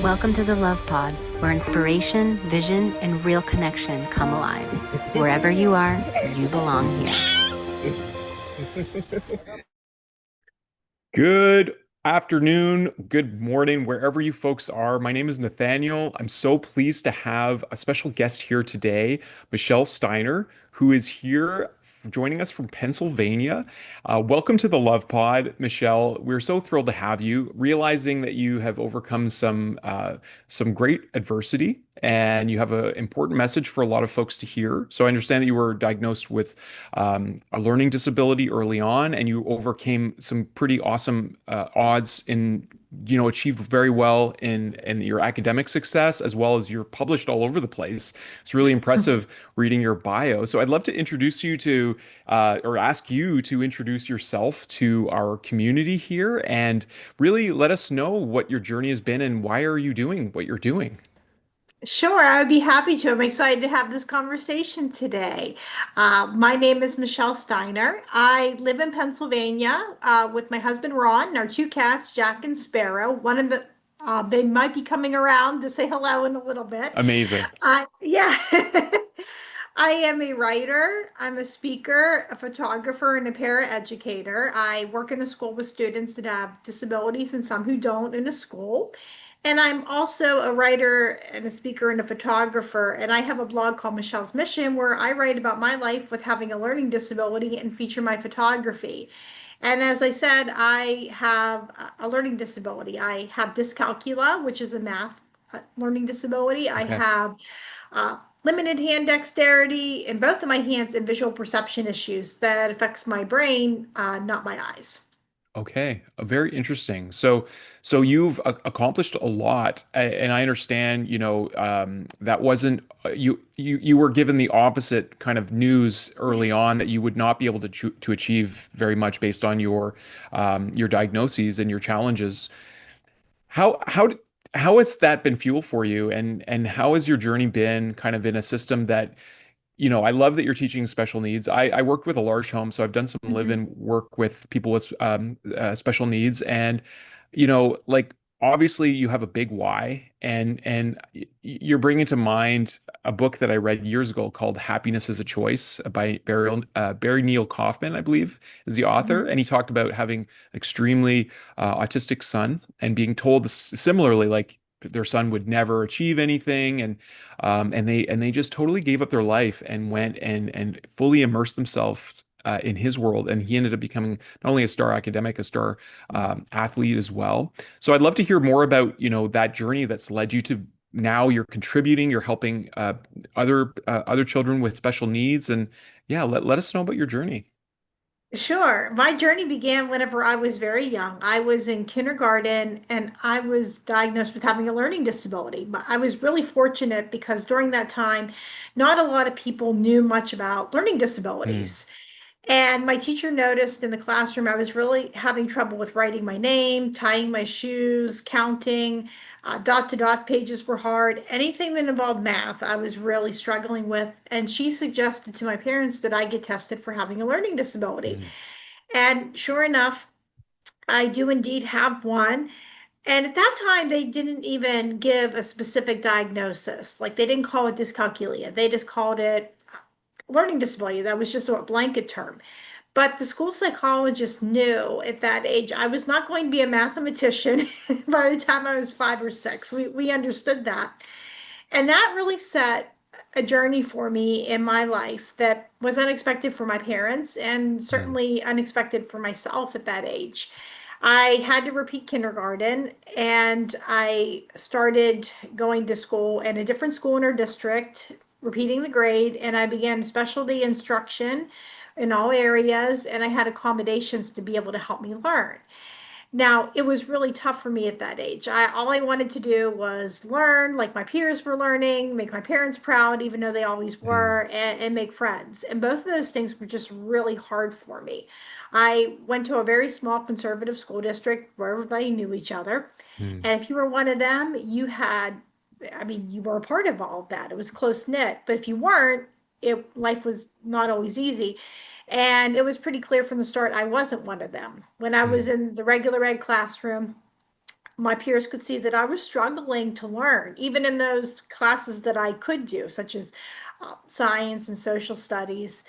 Welcome to the Love Pod, where inspiration, vision, and real connection come alive. Wherever you are, you belong here. Good afternoon, good morning, wherever you folks are. My name is Nathaniel. I'm so pleased to have a special guest here today, Michelle Steiner, who is here joining us from Pennsylvania. Welcome to the Love Pod, Michelle. We're so thrilled to have you, realizing that you have overcome some great adversity and you have an important message for a lot of folks to hear. So I understand that you were diagnosed with a learning disability early on, and you overcame some pretty awesome odds in, achieved very well in your academic success, as well as you're published all over the place. It's really impressive reading your bio. So I'd love to introduce you to, or ask you to introduce yourself to our community here, and really let us know what your journey has been and why are you doing what you're doing. Sure, I would be happy to. I'm excited to have this conversation today. My name is Michelle Steiner. I live in Pennsylvania with my husband Ron and our two cats, Jack and Sparrow. They might be coming around to say hello in a little bit. Amazing. Yeah. I am a writer, I'm a speaker, a photographer, and a paraeducator. I work in a school with students that have disabilities and some who don't in a school. And I'm also a writer and a speaker and a photographer. And I have a blog called Michelle's Mission where I write about my life with having a learning disability and feature my photography. And as I said, I have a learning disability. I have dyscalculia, which is a math learning disability. I Okay. have limited hand dexterity in both of my hands and visual perception issues that affects my brain, not my eyes. Okay, very interesting. So you've accomplished a lot, and I understand, that wasn't you were given the opposite kind of news early on that you would not be able to achieve very much based on your diagnoses and your challenges. How how has that been fuel for you, and how has your journey been kind of in a system that I love that you're teaching special needs. I worked with a large home, so I've done some Mhm. live-in work with people with special needs, and like obviously you have a big why, and you're bringing to mind a book that I read years ago called "Happiness is a Choice" by Barry Neil Kaufman, I believe, is the author, Mhm. and he talked about having an extremely autistic son and being told similarly, like their son would never achieve anything, and they just totally gave up their life and went and fully immersed themselves in his world. And he ended up becoming not only a star academic, a star athlete as well. So I'd love to hear more about that journey that's led you to now you're contributing, you're helping other children with special needs, and yeah, let us know about your journey. Sure. My journey began whenever I was very young. I was in kindergarten and I was diagnosed with having a learning disability. But I was really fortunate because during that time, not a lot of people knew much about learning Mm, disabilities. And my teacher noticed in the classroom I was really having trouble with writing my name, tying my shoes, counting. Dot to dot pages were hard. Anything that involved math, I was really struggling with. And she suggested to my parents that I get tested for having a learning disability. mm, And sure enough, I do indeed have one. And at that time, they didn't even give a specific diagnosis. Like they didn't call it dyscalculia. They just called it learning disability. That was just a blanket term. But the school psychologist knew at that age I was not going to be a mathematician by the time I was 5 or 6. We understood that. And that really set a journey for me in my life that was unexpected for my parents and mm, certainly unexpected for myself at that age. I had to repeat kindergarten and I started going to school in a different school in our district, repeating the grade, and I began specialty instruction in all areas, and I had accommodations to be able to help me learn. Now, it was really tough for me at that age. All I wanted to do was learn like my peers were learning, make my parents proud, even though they always mm, were, and make friends. And both of those things were just really hard for me. I went to a very small conservative school district where everybody knew each other. mm, And if you were one of them, I mean, you were a part of all of that. It was close knit. But if you weren't, life was not always easy. And it was pretty clear from the start I wasn't one of them. When I was mm, in the regular ed classroom, my peers could see that I was struggling to learn, even in those classes that I could do, such as science and social studies.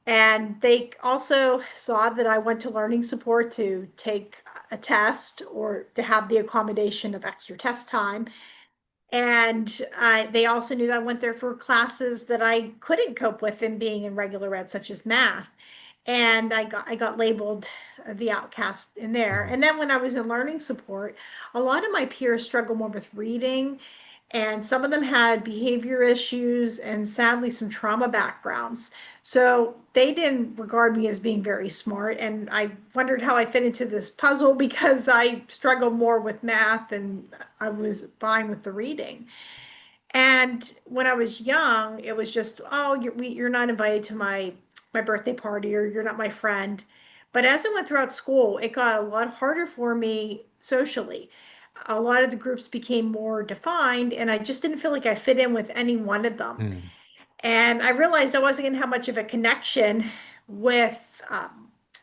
And they also saw that I went to learning support to take a test or to have the accommodation of extra test time. And they also knew that I went there for classes that I couldn't cope with in being in regular ed, such as math. And I got labeled the outcast in there. Mhm. And then when I was in learning support, a lot of my peers struggle more with reading, and some of them had behavior issues and sadly some trauma backgrounds. So they didn't regard me as being very smart. And I wondered how I fit into this puzzle because I struggled more with math and I was fine with the reading. And when I was young, it was just, oh, you're not invited to my birthday party, or you're not my friend. But as I went throughout school, it got a lot harder for me socially. A lot of the groups became more defined, and I just didn't feel like I fit in with any one of them. Mm. And I realized I wasn't going to have much of a connection with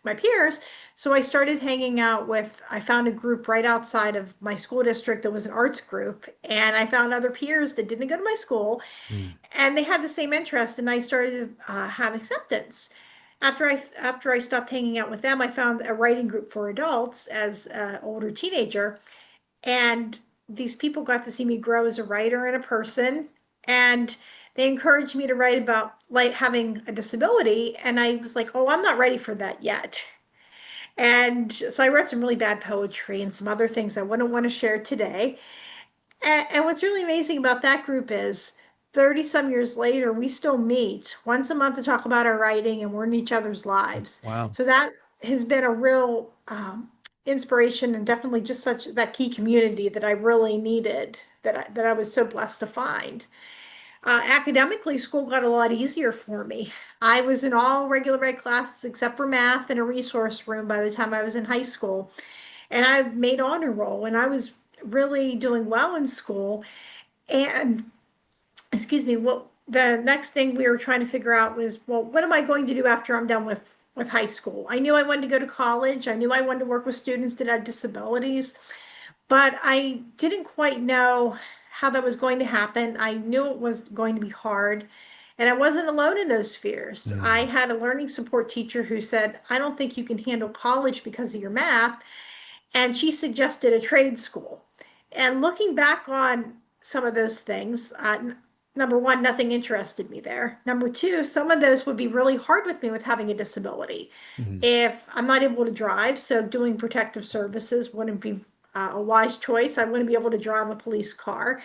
my peers. So I started hanging out with, I found a group right outside of my school district that was an arts group. And I found other peers that didn't go to my school Mm. and they had the same interest. And I started to have acceptance. After I stopped hanging out with them, I found a writing group for adults as an older teenager. And these people got to see me grow as a writer and a person. And they encouraged me to write about like having a disability. And I was like, oh, I'm not ready for that yet. And so I wrote some really bad poetry and some other things I wouldn't want to share today. And what's really amazing about that group is 30 some years later, we still meet once a month to talk about our writing and we're in each other's lives. Wow. So that has been a real inspiration and definitely just such that key community that I really needed that I was so blessed to find. Academically, school got a lot easier for me. I was in all regular ed classes except for math and a resource room by the time I was in high school. And I made honor roll and I was really doing well in school. And excuse me, what the next thing we were trying to figure out was, well, what am I going to do after I'm done with high school? I knew I wanted to go to college. I knew I wanted to work with students that had disabilities, but I didn't quite know how that was going to happen. I knew it was going to be hard, and I wasn't alone in those fears. I Mm. had a learning support teacher who said, I don't think you can handle college because of your math, and she suggested a trade school. And looking back on some of those things, number one, nothing interested me there. Number two, some of those would be really hard with me with having a disability. Mm. If I'm not able to drive, so doing protective services wouldn't be a wise choice. I wouldn't be able to drive a police car.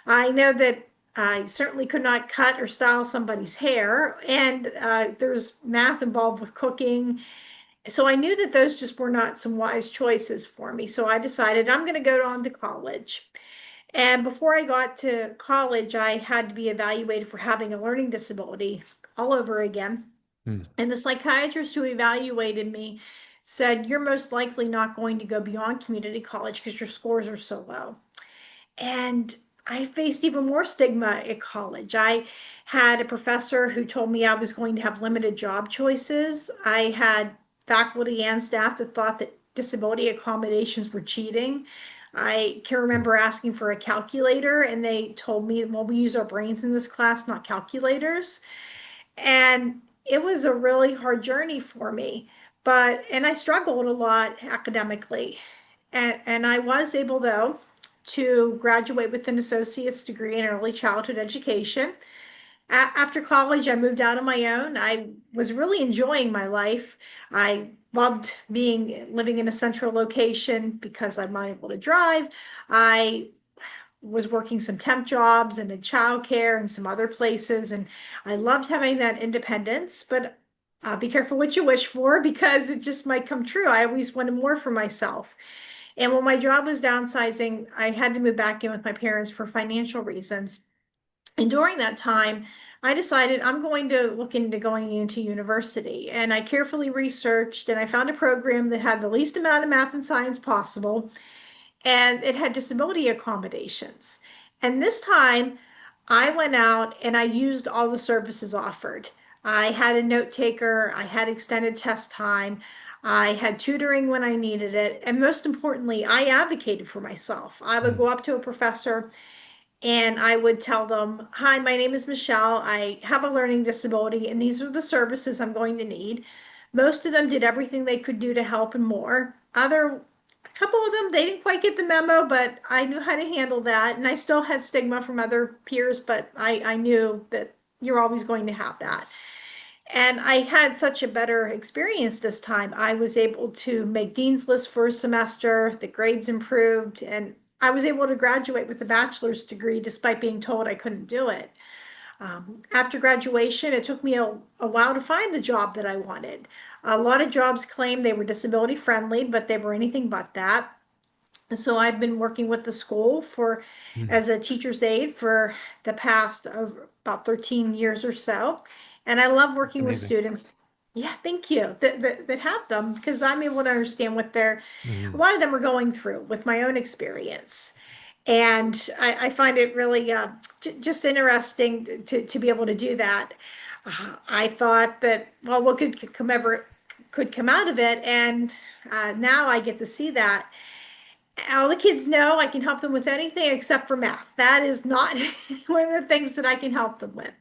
I know that I certainly could not cut or style somebody's hair, and there's math involved with cooking, so I knew that those just were not some wise choices for me. So I decided I'm going to go on to college. And before I got to college, I had to be evaluated for having a learning disability all over again. Mm. And the psychiatrist who evaluated me said, you're most likely not going to go beyond community college because your scores are so low. And I faced even more stigma at college. I had a professor who told me I was going to have limited job choices. I had faculty and staff that thought that disability accommodations were cheating. I can Mm. remember asking for a calculator, and they told me, well, we use our brains in this class, not calculators. And it was a really hard journey for me. And I struggled a lot academically. And I was able, though, to graduate with an associate's degree in early childhood education. After college, I moved out on my own. I was really enjoying my life. I loved living in a central location because I'm not able to drive. I was working some temp jobs and in childcare and some other places, and I loved having that independence. But be careful what you wish for because it just might come true. I always wanted more for myself. And when my job was downsizing, I had to move back in with my parents for financial reasons. And during that time, I decided I'm going to look into going into university. And I carefully researched and I found a program that had the least amount of math and science possible, and it had disability accommodations. And this time, I went out and I used all the services offered. I had a note taker, I had extended test time, I had tutoring when I needed it. And most importantly, I advocated for myself. I would Mm. go up to a professor and I would tell them, "Hi, my name is Michelle. I have a learning disability, and these are the services I'm going to need." Most of them did everything they could do to help and more. A couple of them, they didn't quite get the memo, but I knew how to handle that. And I still had stigma from other peers, but I knew that you're always going to have that. And I had such a better experience this time. I was able to make dean's list for a semester, the grades improved, and I was able to graduate with a bachelor's degree despite being told I couldn't do it. After graduation, it took me a while to find the job that I wanted. A lot of jobs claimed they were disability friendly, but they were anything but that. So I've been working with the school for Mm. as a teacher's aide for the past of about 13 years or so. And I love That's working with amazing. students. Yeah, thank you. That have them because I'm able to understand what a Mm. lot of them are going through with my own experience. And I find it really just interesting to be able to do that. I thought that, well, what could come out of it, and now I get to see that all the kids know I can help them with anything except for math. That is not one of the things that I can help them with.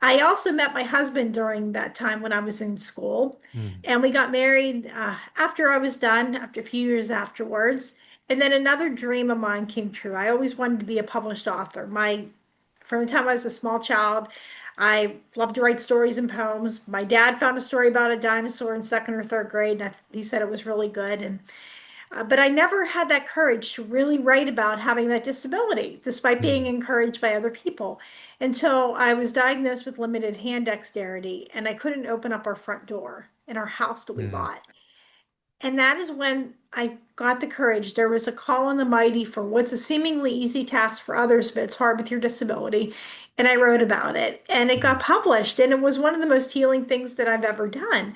I also met my husband during that time when I was in school, Mm. and we got married after I was done, after a few years afterwards. And then another dream of mine came true. I always wanted to be a published author. From the time I was a small child, I loved to write stories and poems. My dad found a story about a dinosaur in second or third grade, and he said it was really good. But I never had that courage to really write about having that disability, despite being Mm. encouraged by other people, until I was diagnosed with limited hand dexterity and I couldn't open up our front door in our house that we Mm. bought. And that is when I got the courage. There was a call on the mighty for what's a seemingly easy task for others, but it's hard with your disability. And I wrote about it and it got Mm. published. And it was one of the most healing things that I've ever done.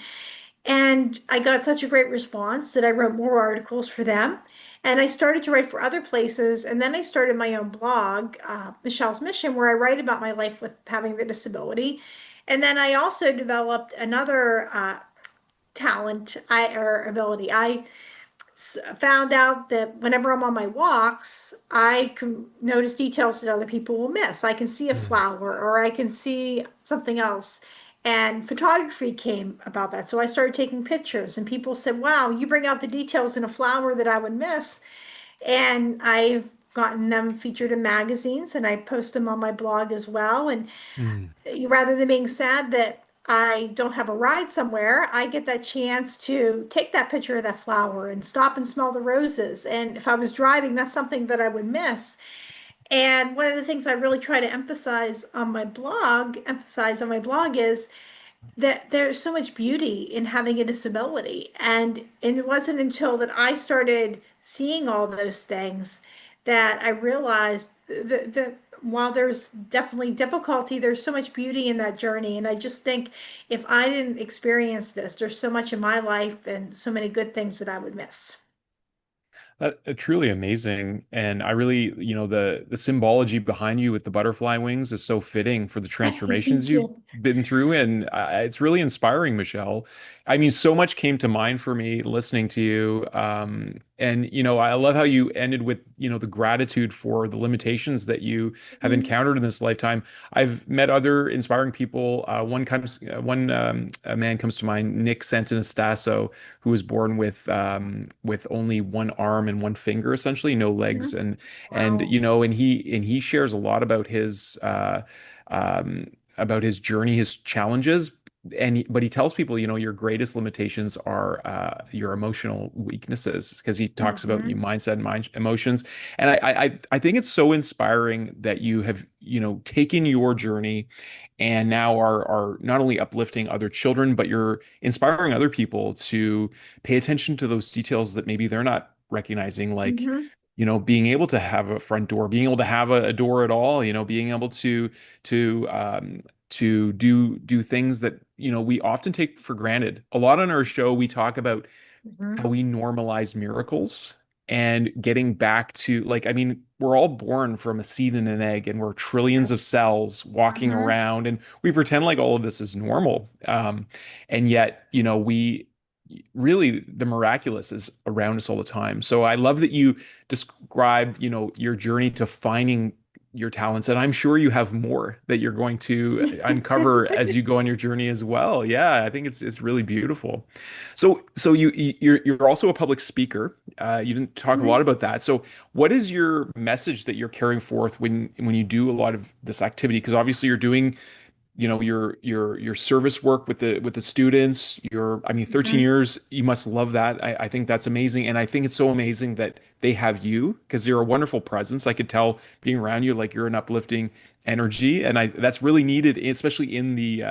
And I got such a great response that I wrote more articles for them. And I started to write for other places. And then I started my own blog, Michelle's Mission, where I write about my life with having the disability. And then I also developed another or ability. I found out that whenever I'm on my walks, I can notice details that other people will miss. I can see a Mm. flower or I can see something else. And photography came about that. So I started taking pictures, and people said, "Wow, you bring out the details in a flower that I would miss." And I've gotten them featured in magazines, and I post them on my blog as well. And Mm. rather than being sad that I don't have a ride somewhere, I get that chance to take that picture of that flower and stop and smell the roses. And if I was driving, that's something that I would miss. And one of the things I really try to emphasize on my blog is that there's so much beauty in having a disability. And it wasn't until that I started seeing all those things that I realized that while there's definitely difficulty, there's so much beauty in that journey. And I just think if I didn't experience this, there's so much in my life and so many good things that I would miss. Truly amazing, and I really, the symbology behind you with the butterfly wings is so fitting for the transformations Thank you've you. been through, and it's really inspiring, Michelle. I mean, so much came to mind for me listening to you, and I love how you ended with the gratitude for the limitations that you have Mhm. encountered in this lifetime. I've met other inspiring people. One a man comes to mind, Nick Santonastasso, who was born with only one arm and one finger, essentially no legs, Mhm. and Wow. he shares a lot um, about his journey, his challenges. But he tells people, your greatest limitations are your emotional weaknesses, because he talks about your Mhm. mindset and emotions. And I think it's so inspiring that you have, taken your journey and now are not only uplifting other children, but you're inspiring other people to pay attention to those details that maybe they're not recognizing, like, Mhm. being able to have a front door, being able to have a door at all, being able to do things that, we often take for granted. A lot on our show, we talk about how Mhm. we normalize miracles and getting back to, like, I mean, we're all born from a seed and an egg, and we're trillions of Yes. cells walking Mhm. around, and we pretend like all of this is normal. And yet, we really the miraculous is around us all the time. So I love that you describe, your journey to finding your talents, and I'm sure you have more that you're going to uncover as you go on your journey as well. Yeah, I think it's really beautiful. So you're also a public speaker. You didn't talk a lot Mhm. about that. So what is your message that you're carrying forth when you do a lot of this activity? Because obviously you're doing your service work with the students. I mean, 13 Mhm. years, you must love that. I think that's amazing, and I think it's so amazing that they have you because you're a wonderful presence. I could tell being around you, like you're an uplifting energy, and I that's really needed, especially in the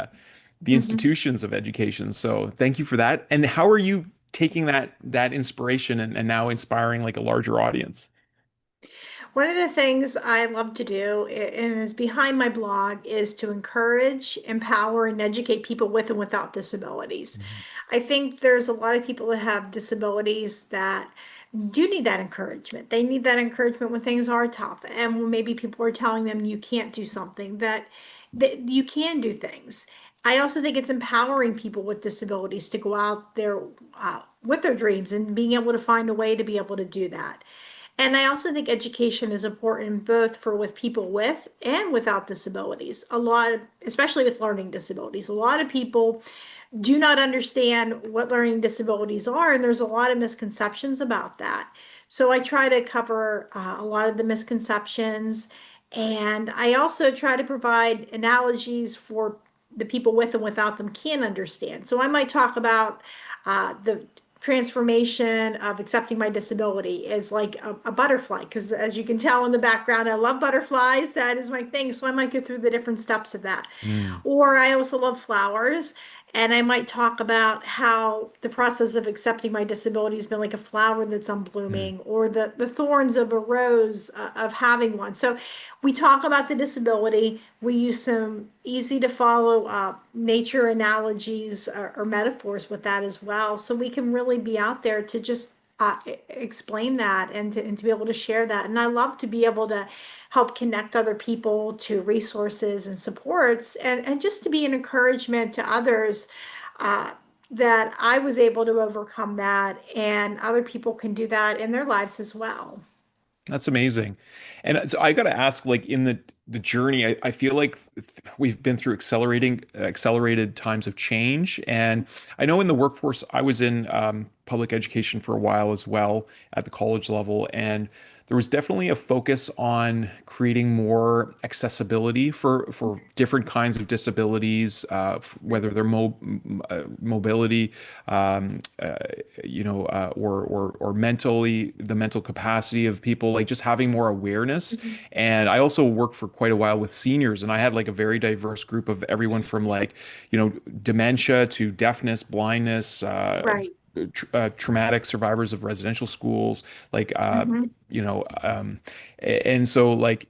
Mhm. institutions of education. So thank you for that. And how are you taking that inspiration and now inspiring like a larger audience? One of the things I love to do, and is behind my blog, is to encourage, empower, and educate people with and without disabilities. I think there's a lot of people that have disabilities that do need that encouragement. They need that encouragement when things are tough, and when maybe people are telling them you can't do something, that you can do things. I also think it's empowering people with disabilities to go out there with their dreams and being able to find a way to be able to do that. And I also think education is important both for with people with and without disabilities. A lot, especially with learning disabilities, a lot of people do not understand what learning disabilities are, and there's a lot of misconceptions about that. So I try to cover a lot of the misconceptions, and I also try to provide analogies for the people with and without them can understand. So I might talk about the transformation of accepting my disability is like a butterfly, because as you can tell in the background, I love butterflies. That is my thing. So I might go through the different steps of that. Mm, Or I also love flowers. And I might talk about how the process of accepting my disability has been like a flower that's mm, unblooming, or the thorns of a rose of having one. So we talk about the disability. We use some easy to follow nature analogies or metaphors with that as well. So we can really be out there to just explain that and to be able to share that. And I love to be able to help connect other people to resources and supports, and just to be an encouragement to others uh, that I was able to overcome that, and other people can do that in their life as well. that's amazing. And so I got to ask, like in the journey, I feel like we've been through accelerated times of change. And I know in the workforce, I was in public education for a while as well at the college level, and there was definitely a focus on creating more accessibility for different kinds of disabilities, whether they're mobility, uh, or mentally the mental capacity of people, like just having more awareness. Mhm. And I also worked for quite a while with seniors, and I had like a very diverse group of everyone from like, dementia to deafness, blindness, Right. traumatic survivors of residential schools, like Hmm. and so like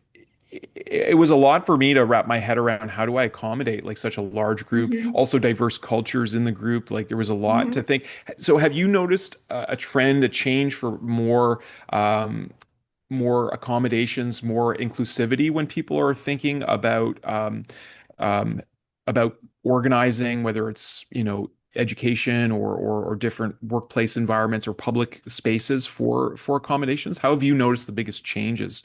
it was a lot for me to wrap my head around how do I accommodate like such a large group, Hmm. also diverse cultures in the group. Like there was a lot to Hmm. think. So have you noticed a trend, a change for more accommodations, more inclusivity when people are thinking um, about organizing, whether it's, education or different workplace environments or public spaces for accommodations? How have you noticed the biggest changes?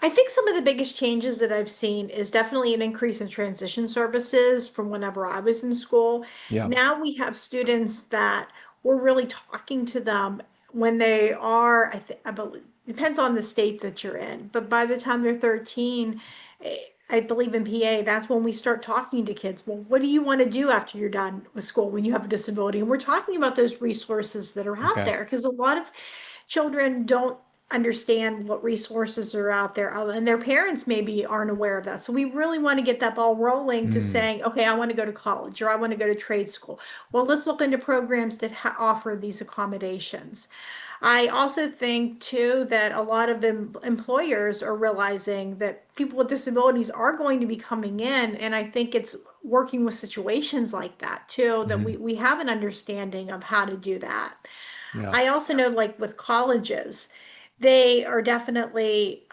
I think some of the biggest changes that I've seen is definitely an increase in transition services from whenever I was in school. Yeah. Now we have students that we're really talking to them when they are, I believe, depends on the state that you're in, but by the time they're 13, eh, I believe in PA, that's when we start talking to kids. Well, what do you want to do after you're done with school when you have a disability? And we're talking about those resources that are out Okay. there, because a lot of children don't understand what resources are out there, and their parents maybe aren't aware of that. So we really want to get that ball rolling to Mm, saying, okay, I want to go to college or I want to go to trade school. Well, let's look into programs that offer these accommodations. I also think too that a lot of employers are realizing that people with disabilities are going to be coming in, and I think it's working with situations like that too, that mhm. we have an understanding of how to do that. Yeah. I also know, like with colleges, they are definitely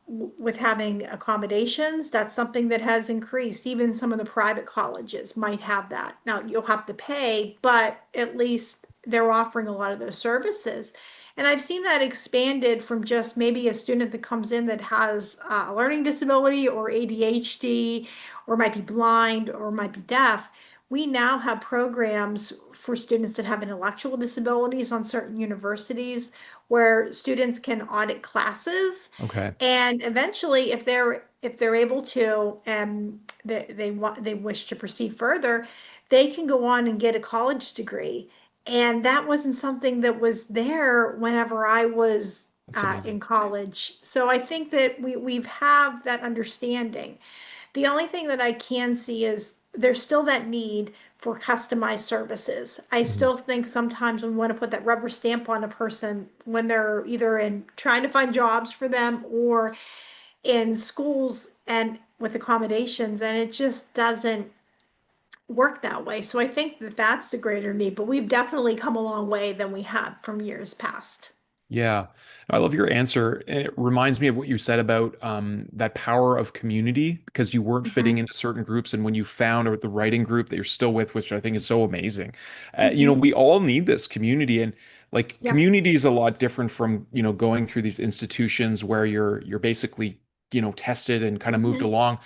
with having accommodations. That's something that has increased. Even some of the private colleges might have that. Now you'll have to pay, but at least they're offering a lot of those services. And I've seen that expanded from just maybe a student that comes in that has a learning disability or ADHD or might be blind or might be deaf. We now have programs for students that have intellectual disabilities on certain universities where students can audit classes, Okay. and eventually if they're able to and they wish to proceed further, they can go on and get a college degree. And that wasn't something that was there whenever I was That's in amazing. college. So I think that we've have that understanding. The only thing that I can see is there's still that need for customized services. I Mhm. still think sometimes we want to put that rubber stamp on a person when they're either in trying to find jobs for them or in schools and with accommodations, and it just doesn't work that way. So I think that that's the greater need, but we've definitely come a long way than we had from years past. Yeah, I love your answer. And it reminds me of what you said about that power of community because you weren't fitting Hmm. into certain groups. And when you found the writing group that you're still with, which I think is so amazing, Hmm. we all need this community. And like Yep. community is a lot different from, going through these institutions where you're basically, tested and kind of moved Hmm. along.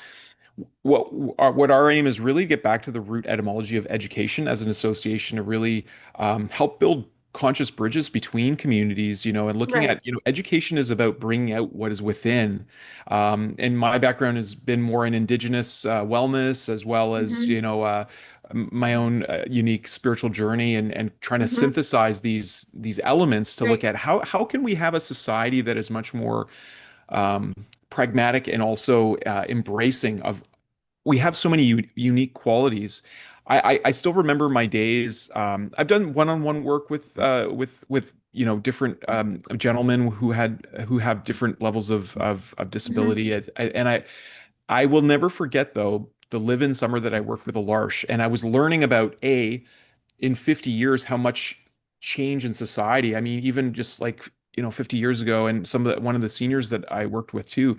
What our aim is really get back to the root etymology of education as an association to really help build conscious bridges between communities, and looking Right. at, education is about bringing out what is within. And my background has been more in indigenous wellness as well as, Hmm. my own unique spiritual journey and trying to Hmm. synthesize these elements to look Right. at how can we have a society that is much more um, pragmatic and also embracing of we have so many unique qualities. I still remember my days. I've done one-on-one work with different gentlemen who have different levels of Hmm. disability. And I will never forget though the live-in summer that I worked with a L'Arche, and I was learning about in 50 years how much change in society. I mean, even just like 50 years ago, and one of the seniors that I worked with too,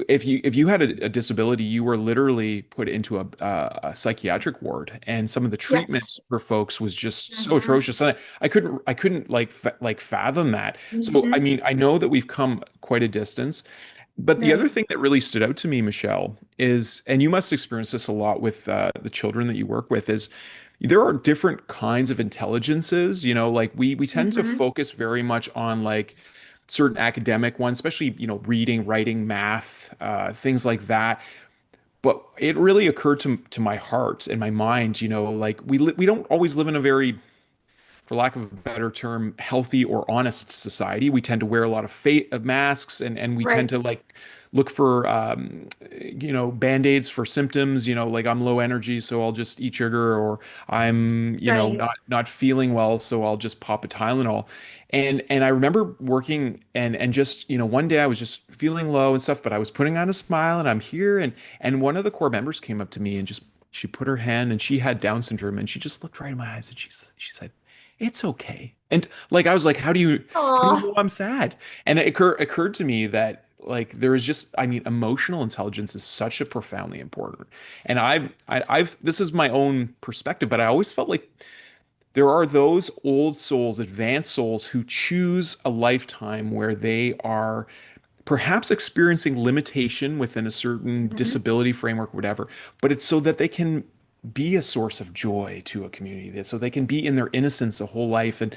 if you had a disability, you were literally put into a psychiatric ward, and some of the treatment Yes. for folks was just so Hmm. atrocious. And I couldn't like fathom that. So I Hmm. mean, I know that we've come quite a distance, but the other Right. thing that really stood out to me, Michelle, is, and you must experience this a lot with the children that you work with, is there are different kinds of intelligences. Like we tend to Hmm. focus very much on like certain academic ones, especially, reading, writing, math, things like that. But it really occurred to my heart and my mind, like we don't always live in a very, for lack of a better term, healthy or honest society. We tend to wear a lot of masks, and we tend Right. to like look for band-aids for symptoms, like I'm low energy, so I'll just eat sugar, or I'm, Right. not feeling well, so I'll just pop a Tylenol. And I remember working and just, one day I was just feeling low and stuff, but I was putting on a smile and I'm here, and one of the core members came up to me and just she put her hand, and she had Down syndrome, and she just looked right in my eyes and she said, it's okay. And like I was like, how do you Oh. know I'm sad? And it occurred to me that like there is just, I mean, emotional intelligence is such a profoundly important. And I've this is my own perspective, but I always felt like there are those old souls, advanced souls who choose a lifetime where they are perhaps experiencing limitation within a certain Hmm. disability framework, whatever, but it's so that they can be a source of joy to a community, that so they can be in their innocence a whole life. And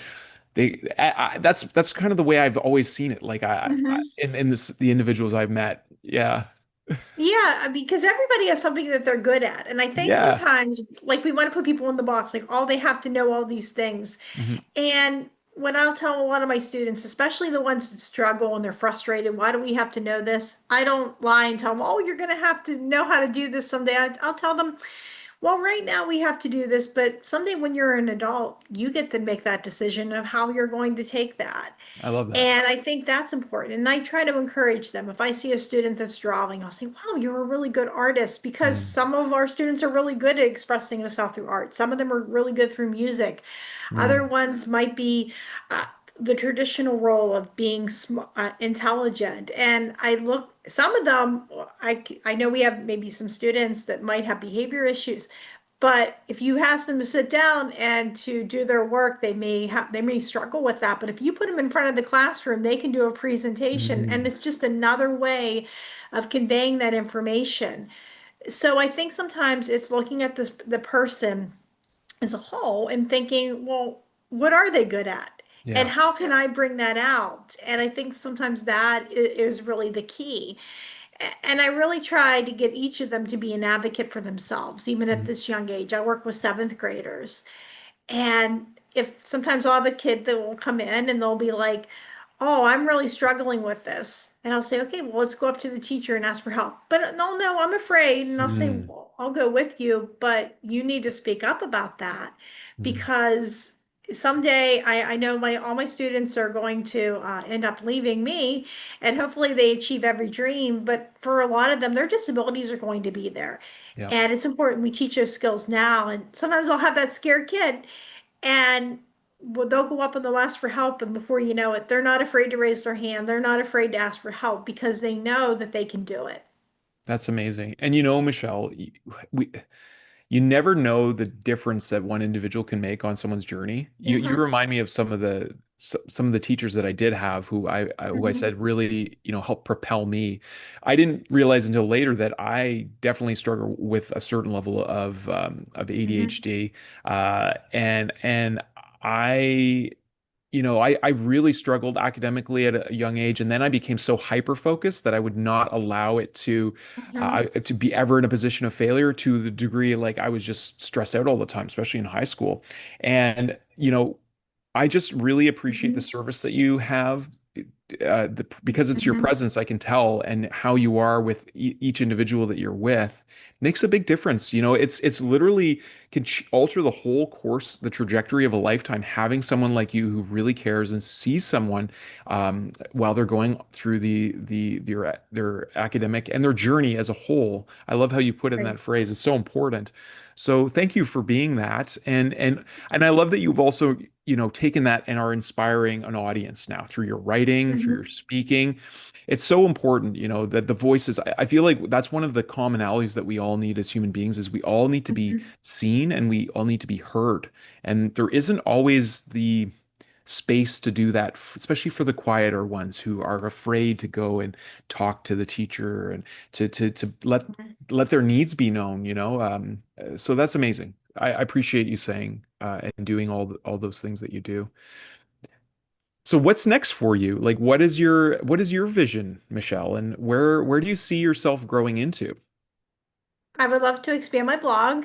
that's kind of the way I've always seen it. Like Hmm. in the individuals I've met. Yeah. Yeah, because everybody has something that they're good at. And I think Yeah. sometimes, like, we want to put people in the box, like, all they have to know all these things. Mhm. And when I'll tell a lot of my students, especially the ones that struggle and they're frustrated, why do we have to know this? I don't lie and tell them, oh, you're going to have to know how to do this someday. I'll tell them, well, right now we have to do this, but someday when you're an adult, you get to make that decision of how you're going to take that. I love that. And I think that's important. And I try to encourage them. If I see a student that's drawing, I'll say, wow, you're a really good artist, because Mm. some of our students are really good at expressing themselves through art. Some of them are really good through music. Other Mm. ones might be the traditional role of being intelligent. And I look, some of them, I know we have maybe some students that might have behavior issues, but if you ask them to sit down and to do their work, they may struggle with that. But if you put them in front of the classroom, they can do a presentation, and Mhm. it's just another way of conveying that information. So I think sometimes it's looking at the person as a whole and thinking, well, what are they good at? And Yeah. how can I bring that out? And I think sometimes that is really the key. And I really try to get each of them to be an advocate for themselves, even at Mhm. this young age. I work with seventh graders. And if sometimes I'll have a kid that will come in and they'll be like, oh, I'm really struggling with this. And I'll say, okay, well, let's go up to the teacher and ask for help. But no, no, I'm afraid. And I'll say, Mhm. well, I'll go with you, but you need to speak up about that Mhm. because someday I know all my students are going to end up leaving me and hopefully they achieve every dream. But for a lot of them, their disabilities are going to be there. Yeah. And it's important we teach those skills now. And sometimes I'll have that scared kid and well, they'll go up and they'll ask for help. And before you know it, they're not afraid to raise their hand. They're not afraid to ask for help because they know that they can do it. That's amazing. And Michelle, we you never know the difference that one individual can make on someone's journey. You Hmm. remind me of some of the teachers that I did have who I Hmm. said really, helped propel me. I didn't realize until later that I definitely struggle with a certain level of Hmm. ADHD. And I I really struggled academically at a young age, and then I became so hyper focused that I would not allow it Hmm. to be ever in a position of failure to the degree like I was just stressed out all the time, especially in high school. And I just really appreciate the Hmm. service that you have. Because it's your Hmm. presence, I can tell, and how you are with each individual that you're with makes a big difference. It's literally can alter the whole course, the trajectory of a lifetime. Having someone like you who really cares and sees someone while they're going through their academic and their journey as a whole. I love how you put it in Right. that phrase. It's so important. So thank you for being that, and I love that you've also taken that and are inspiring an audience now through your writing, through your Hmm. speaking. It's so important, that the voices, I feel like that's one of the commonalities that we all need as human beings is we all need to be Hmm. seen and we all need to be heard. And there isn't always the space to do that, especially for the quieter ones who are afraid to go and talk to the teacher and to let their needs be known. So that's amazing. I appreciate you saying and doing all those things that you do. So what's next for you? Like, what is your vision, Michelle, and where do you see yourself growing into? I would love to expand my blog.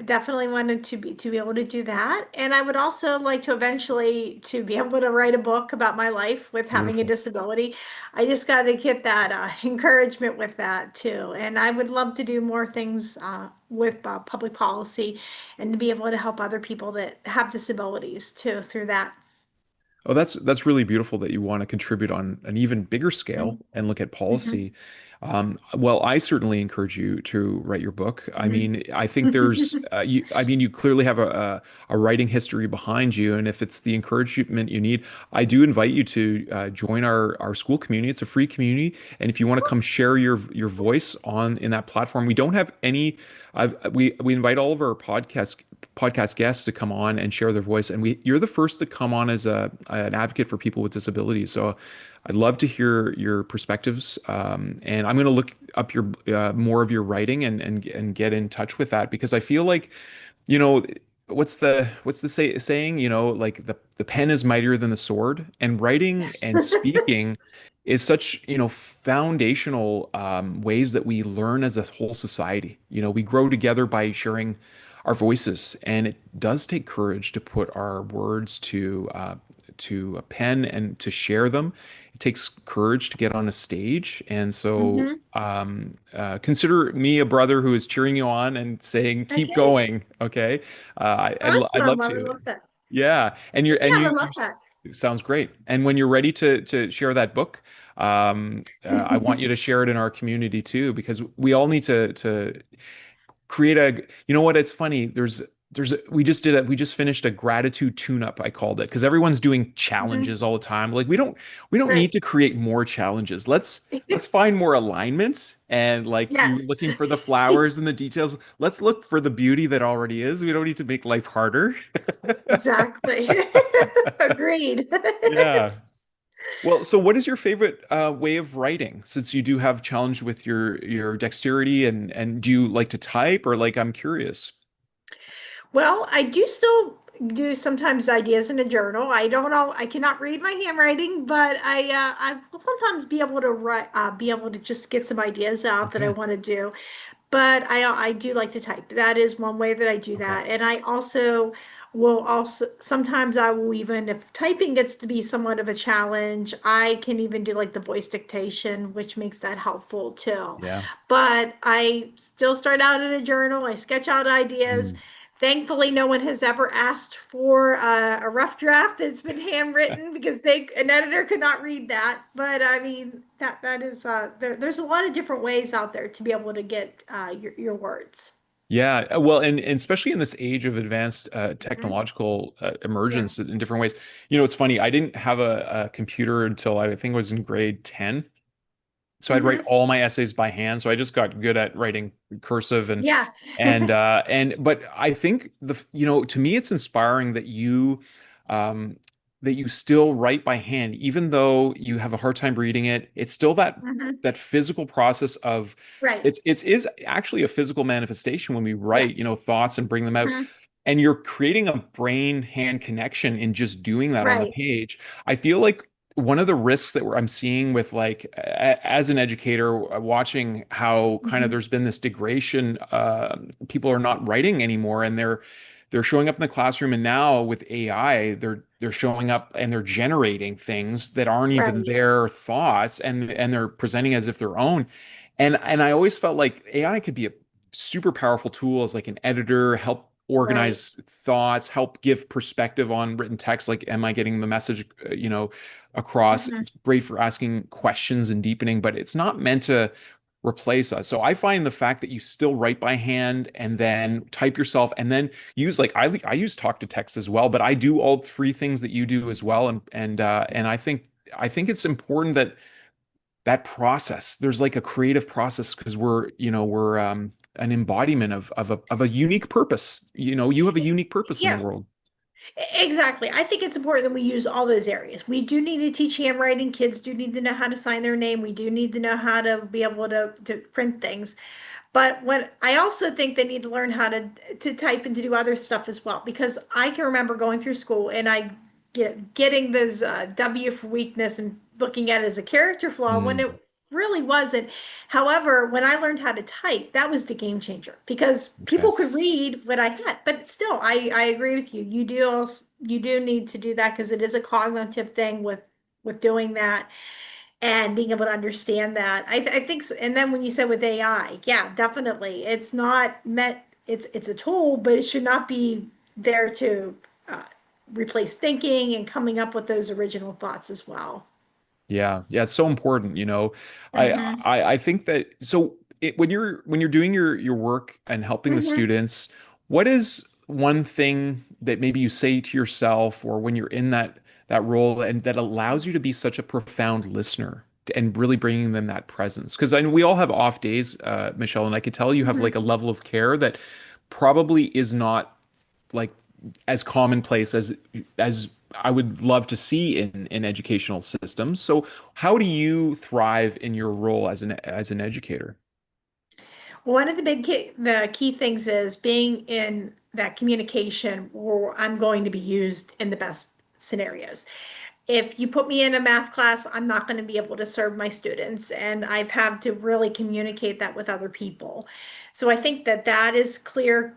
Definitely wanted to be able to do that. And I would also like to eventually to be able to write a book about my life with having a Beautiful. disability. I just got to get that encouragement with that too. And I would love to do more things with public policy and to be able to help other people that have disabilities too through that. Oh, that's really beautiful that you want to contribute on an even bigger scale Mhm. and look at Mhm. policy. Well, I certainly encourage you to write your book. I Mhm. mean, I think I mean, you clearly have a writing history behind you, and if it's the encouragement you need, I do invite you to join our school community. It's a free community, and if you want to come share your voice on in that platform, we don't have any. We invite all of our podcast guests to come on and share their voice. And you're the first to come on as an advocate for people with disabilities. So I'd love to hear your perspectives. And I'm going to look up your more of your writing and get in touch with that because I feel like, you know, what's the saying? Like the pen is mightier than the sword, and writing Yes. and speaking is such, foundational ways that we learn as a whole society. We grow together by sharing our voices, and it does take courage to put our words to a pen and to share them. It takes courage to get on a stage, and so Hmm. consider me a brother who is cheering you on and saying, "Keep Okay. going." Okay, I'd Awesome. love I would to. love that. Yeah, and you're Yeah, and I would you love that. sounds great. And when you're ready to share that book, I want you to share it in our community too, because we all need to create a. You know what? It's funny. we just finished a gratitude tune-up, I called it, because everyone's doing Mhm. challenges all the time. Like we don't need Right. to create more challenges. Let's find more alignments, and like you're Yes. looking for the flowers and the details. Let's look for the beauty that already is. We don't need to make life harder. Exactly. Agreed. Yeah. Well, so what is your favorite way of writing? Since you do have challenge with your dexterity, and do you like to type, or like, I'm curious. Well, I do still do sometimes ideas in a journal. I don't know, I cannot read my handwriting, but I will sometimes be able to write, be able to just get some ideas out that I Okay. want to do. But I do like to type. That is one way that I do Okay. that. And I also will also sometimes I will even if typing gets to be somewhat of a challenge, I can even do like the voice dictation, which makes that helpful too. Yeah. But I still start out in a journal. I sketch out ideas. Mm. Thankfully, no one has ever asked for a rough draft that's been handwritten because an editor could not read that. But I mean that is there's a lot of different ways out there to be able to get your words. Yeah, well, and especially in this age of advanced Mhm. technological Yeah. emergence in different ways. You know, it's funny. I didn't have a computer until I think I was in grade 10. So I'd write Hmm. all my essays by hand. So I just got good at writing cursive, Yeah. and but I think to me it's inspiring um that you still write by hand, even though you have a hard time reading it. It's still Hmm. that physical process of Right. it's is actually a physical manifestation when we Yeah. write, thoughts and bring them out. Hmm. And you're creating a brain hand connection in just doing that on the Right. page. I feel like one of the risks that I'm seeing with like as an educator, watching how kind of Hmm. there's been this degradation, people are not writing anymore, and they're showing up in the classroom, and now with AI they're showing up and they're generating things that aren't even Right. their thoughts, and they're presenting as if their own. And I always felt like AI could be a super powerful tool as like an editor, help Right. organize thoughts, help give perspective on written text. Like, am I getting the message, across? Hmm. It's great for asking questions and deepening, but it's not meant to replace us. So I find the fact that you still write by hand and then type yourself and then use like I use talk to text as well, but I do all three things that you do as well. And I think it's important that that process, there's like a creative process, because we're an embodiment of a unique purpose. You have a unique purpose in the Yeah. world. Exactly. I think it's important that we use all those areas. We do need to teach handwriting. Kids do need to know how to sign their name. We do need to know how to be able to print things. But what I also think they need to learn how to type and to do other stuff as well. Because I can remember going through school and getting those W for weakness and looking at it as a character flaw when Mm, it really wasn't. However, when I learned how to type, that was the game changer because okay. people could read what I had. But still, I agree with you. You do need to do that because it is a cognitive thing with doing that and being able to understand that. I think, and then when you said with AI, yeah, definitely, it's not meant. It's a tool, but it should not be there to uh, replace thinking and coming up with those original thoughts as well. Yeah, yeah, it's so important. I Hmm. I think that, so when you're doing your work and helping the Hmm. students, what is one thing that maybe you say to yourself, or when you're in that role, and that allows you to be such a profound listener and really bringing them that presence? Because I know we all have off days, Michelle, and I could tell you have like Hmm. a level of care that probably is not like as commonplace as I would love to see in educational systems. So how do you thrive in your role as an educator? One of the key things is being in that communication where I'm going to be used in the best scenarios. If you put me in a math class, I'm not going to be able to serve my students, and I've had to really communicate that with other people. So I think that that is clear,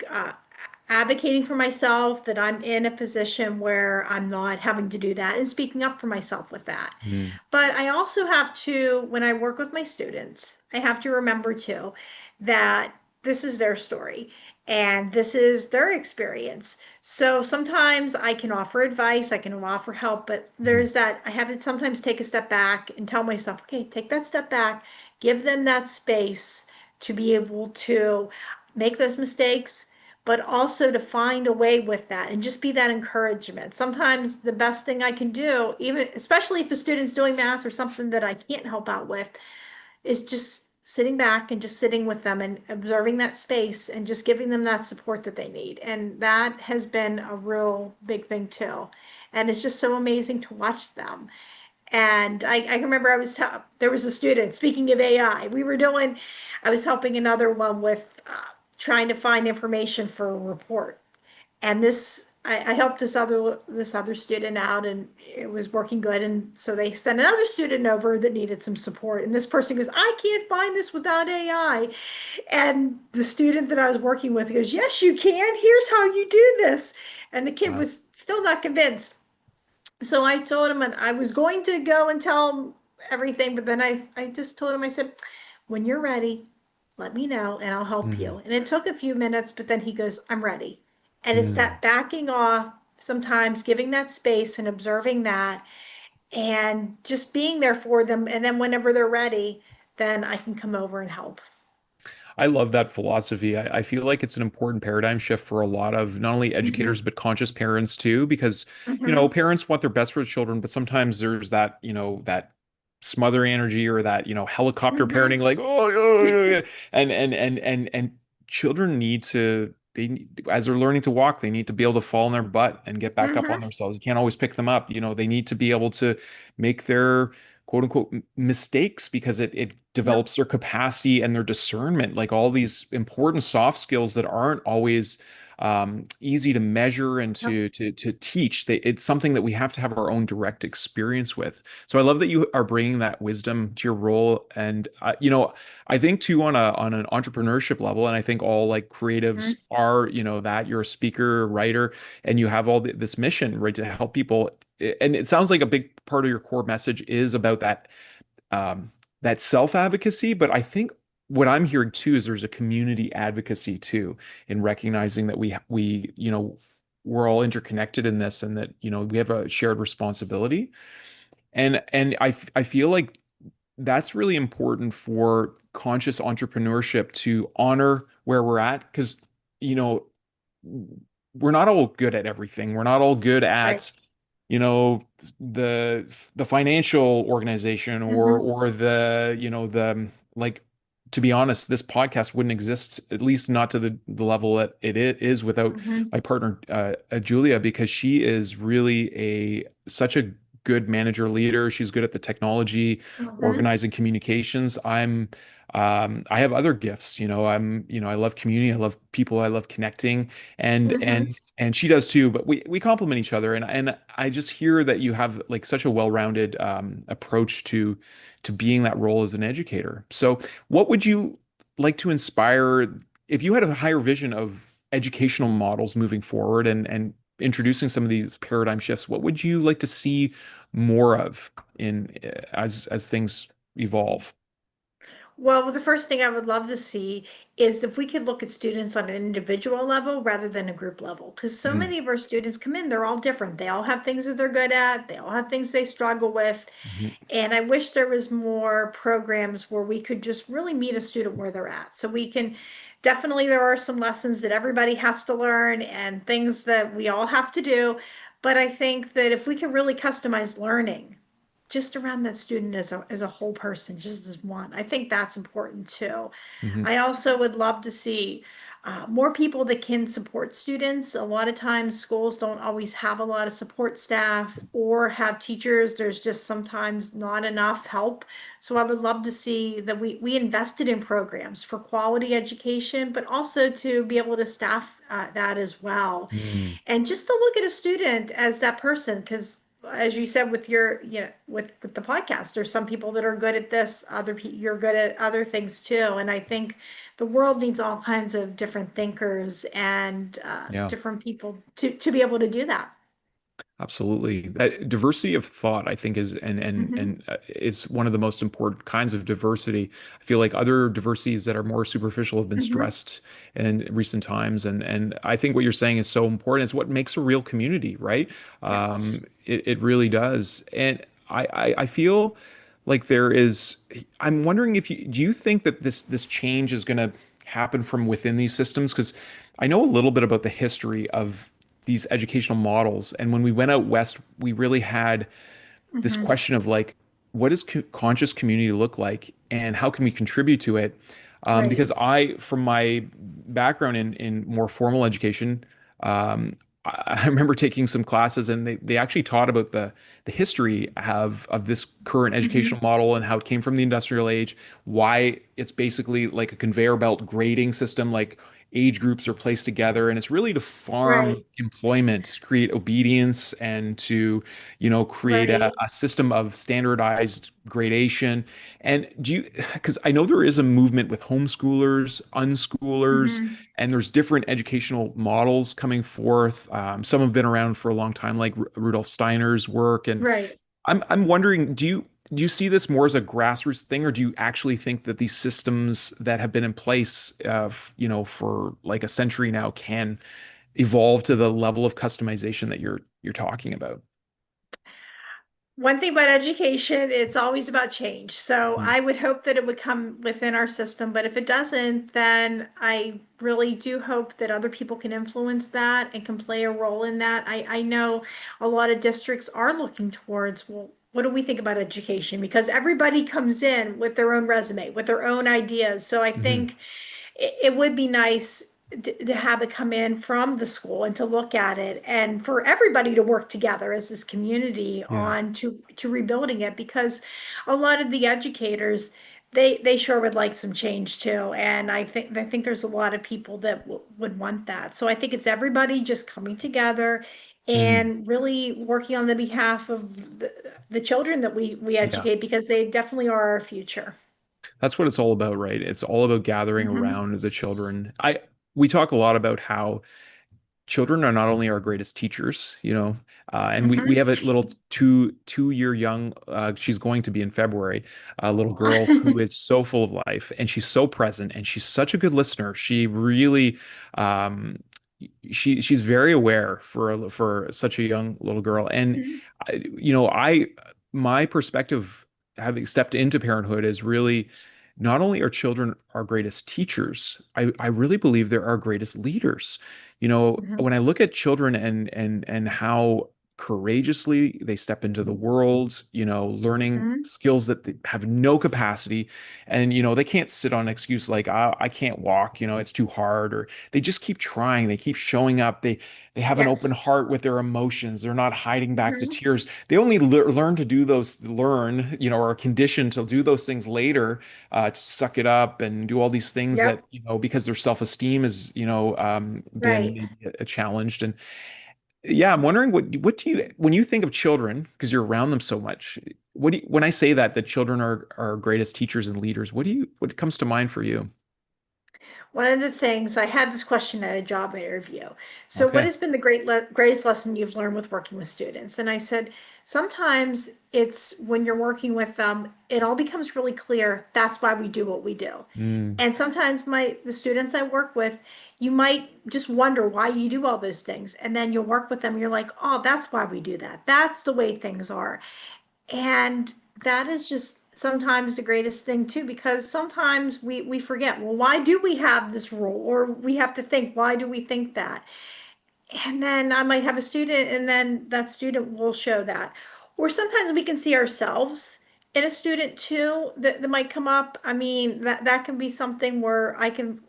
advocating for myself, that I'm in a position where I'm not having to do that and speaking up for myself with that. Mm, But I also have to, when I work with my students, I have to remember too that this is their story and this is their experience. So sometimes I can offer advice, I can offer help, but mhm. there's that I have to sometimes take a step back and tell myself, okay, take that step back, give them that space to be able to make those mistakes, but also to find a way with that and just be that encouragement. Sometimes the best thing I can do, even especially if the student's doing math or something that I can't help out with, is just sitting back and just sitting with them and observing that space and just giving them that support that they need. And that has been a real big thing too. And it's just so amazing to watch them. And I remember there was a student, speaking of AI, I was helping another one with trying to find information for a report. And I helped this other student out, and it was working good. And so they sent another student over that needed some support. And this person goes, I can't find this without AI. And the student that I was working with goes, yes, you can. Here's how you do this. And the kid Wow. was still not convinced. So I told him, and I was going to go and tell him everything, but then I just told him, I said, when you're ready, let me know and I'll help Mm, you. And it took a few minutes, but then he goes, I'm ready. And it's mm. that backing off, sometimes giving that space and observing that and just being there for them. And then whenever they're ready, then I can come over and help. I love that philosophy. I feel like it's an important paradigm shift for a lot of not only educators, Hmm. but conscious parents too, because, Hmm. parents want their best for their children, but sometimes there's that, that smothering energy or that, helicopter Hmm. parenting, like, oh, oh, oh, and children need to, as they're learning to walk, they need to be able to fall on their butt and get back up on Hmm. themselves. You can't always pick them up. They need to be able to make their quote unquote mistakes because it Yep. develops their capacity and their discernment, like all these important soft skills that aren't always easy to measure and Yep. to teach. It's something that we have to have our own direct experience with. So I love that you are bringing that wisdom to your role, and I think too on an entrepreneurship level, and I think all like creatives Mhm. are, that you're a speaker, writer, and you have all this mission, right, to help people. And it sounds like a big part of your core message is about um, that self-advocacy, but I think what I'm hearing too is there's a community advocacy too in recognizing that we're all interconnected in this and that we have a shared responsibility. And I feel like that's really important for conscious entrepreneurship to honor where we're at because you know we're not all good at everything. We're not all good Right. at you know the financial organization Hmm. or the like, to be honest, this podcast wouldn't exist, at least not to the level that it is, without Hmm. my partner Julia, because she is really a such a good manager leader. She's good at the technology, Hmm. organizing communications. I have other gifts. I love community, I love people, I love connecting, and Hmm. and she does too. But we complement each other, and I just hear that you have like such a well-rounded approach to being that role as an educator. So, what would you like to inspire if you had a higher vision of educational models moving forward and introducing some of these paradigm shifts? What would you like to see more of in as things evolve? Well, the first thing I would love to see is if we could look at students on an individual level rather than a group level. Because so Mm, many of our students come in, they're all different. They all have things that they're good at, they all have things they struggle with. mhm. And I wish there was more programs where we could just really meet a student where they're at. So we can definitely, there are some lessons that everybody has to learn and things that we all have to do. But I think that if we can really customize learning just around that student as a whole person, just as one, I think that's important too. Mhm. I also would love to see more people that can support students. A lot of times schools don't always have a lot of support staff or have teachers. There's just sometimes not enough help. So I would love to see that we invested in programs for quality education, but also to be able to staff that as well. Mm. And just to look at a student as that person, because as you said with your, with the podcast, there's some people that are good at this, you're good at other things too. And I think the world needs all kinds of different thinkers and Yeah. different people to be able to do that. Absolutely. That diversity of thought, I think, is Hmm. is one of the most important kinds of diversity. I feel like other diversities that are more superficial have been Hmm. stressed in recent times, and I think what you're saying is so important. It's what makes a real community, right? Yes. It really does, and I feel like there is. I'm wondering if do you think that this change is going to happen from within these systems? Because I know a little bit about the history of these educational models. And when we went out west, we really had this Hmm. question of like, what does conscious community look like, and how can we contribute to it? Right. Because from my background in more formal education, um, I remember taking some classes, and they actually taught about the history of this current Hmm. educational model and how it came from the industrial age, why it's basically like a conveyor belt grading system, like age groups are placed together, and it's really to farm Right. employment, create obedience, and to create Right. a system of standardized gradation. And because I know there is a movement with homeschoolers, unschoolers, Hmm. and there's different educational models coming forth. Some have been around for a long time, like Rudolf Steiner's work. And Right. I'm wondering, do you see this more as a grassroots thing, or do you actually think that these systems that have been in place, for like a century now, can evolve to the level of customization that you're talking about? One thing about education, it's always about change. So Mm. I would hope that it would come within our system, but if it doesn't, then I really do hope that other people can influence that and can play a role in that. I know a lot of districts are looking towards, well, what do we think about education? Because everybody comes in with their own resume, with their own ideas. So I Hmm. think it would be nice to have it come in from the school and to look at it and for everybody to work together as this community Yeah. on to rebuilding it because a lot of the educators they sure would like some change too, and I think there's a lot of people that would want that. So I think it's everybody just coming together Hmm. and really working on the behalf of the children that we Yeah. educate because they definitely are our future. That's what it's all about, right? It's all about gathering Hmm. around the children. We talk a lot about how children are not only our greatest teachers, and we have Hmm. a little two-year young, she's going to be in February, a little girl who is so full of life, and she's so present, and she's such a good listener. She really, um, she's very aware for such a young little girl. And I my perspective, having stepped into parenthood, is really not only are children our greatest teachers, I really believe they're our greatest leaders. Hmm. When I look at children and how courageously they step into the world, learning Hmm. skills that they have no capacity, and they can't sit on an excuse like, I can't walk, it's too hard, or they just keep trying, they keep showing up, they have an open Yes. heart with their emotions, they're not hiding back the Hmm. tears. They only learn to do those, or are conditioned to do those things later, to suck it up and do all these things that, Yep. because their self-esteem is, been Right. maybe challenged. And yeah, I'm wondering, what do you, when you think of children, because you're around them so much, when I say that children are our greatest teachers and leaders, what comes to mind for you? One of the things I had this question at a job interview. So, what Okay. has been the greatest lesson you've learned with working with students? And I said, sometimes it's when you're working with them, it all becomes really clear. That's why we do what we do. Mm, And sometimes the students I work with, you might just wonder why you do all those things. And then you'll work with them, you're like, oh, that's why we do that. That's the way things are. And that is just sometimes the greatest thing too, because sometimes we forget, well, why do we have this rule? Or we have to think, why do we think that? And then I might have a student, and then that student will show that. Or sometimes we can see ourselves in a student too that might come up. I mean, that can be something where I can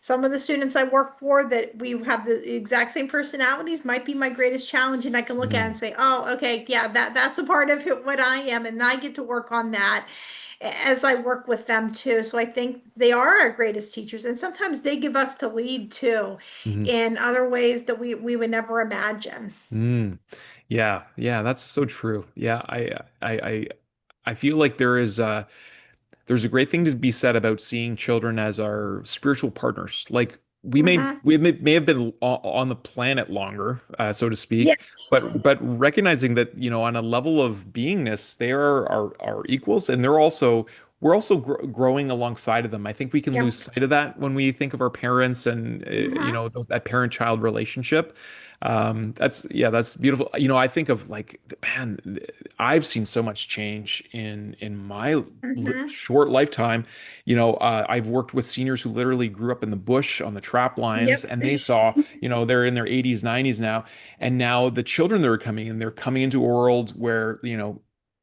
some of the students I work for that we have the exact same personalities might be my greatest challenge, and I can look at it and mm, say, "Oh, okay, yeah, that's a part of what I am, and I get to work on that as I work with them too." So I think they are our greatest teachers, and sometimes they give us to lead too mhm, in other ways that we would never imagine. mm. Yeah, yeah, that's so true. Yeah, I feel like there's a great thing to be said about seeing children as our spiritual partners. Like Hmm. we may have been on the planet longer, so to Yeah. speak, but recognizing that, on a level of beingness, they are our equals, and they're also we're also growing alongside of them. I think we can lose Yep. sight of that when we think of our parents and Hmm. that parent-child relationship. That's beautiful. I think of like, man, I've seen so much change in my Hmm. short lifetime. I've worked with seniors who literally grew up in the bush on the trap lines, Yep. and they saw, they're in their 80s, 90s now, and now the children that are coming in, they're coming into a world where,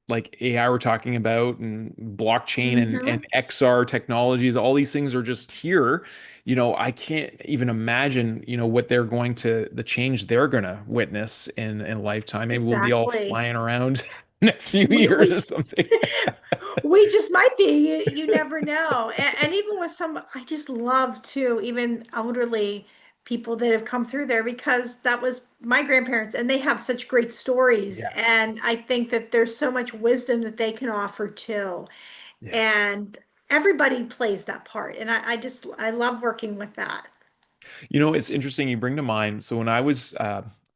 like AI we're talking about and blockchain and Hmm. XR technologies, all these things are just here. I can't even imagine, what the change they're gonna witness in lifetime. Maybe we'll be all Exactly. flying around next few We years we or just something. we just might be. You never know. And even with some, I just love too, even elderly people that have come through there because that was my grandparents and they have such great stories. Yes. And I think that there's so much wisdom that they can offer too. Yes. And everybody plays that part. And I love working with that. It's interesting you bring to mind. So when I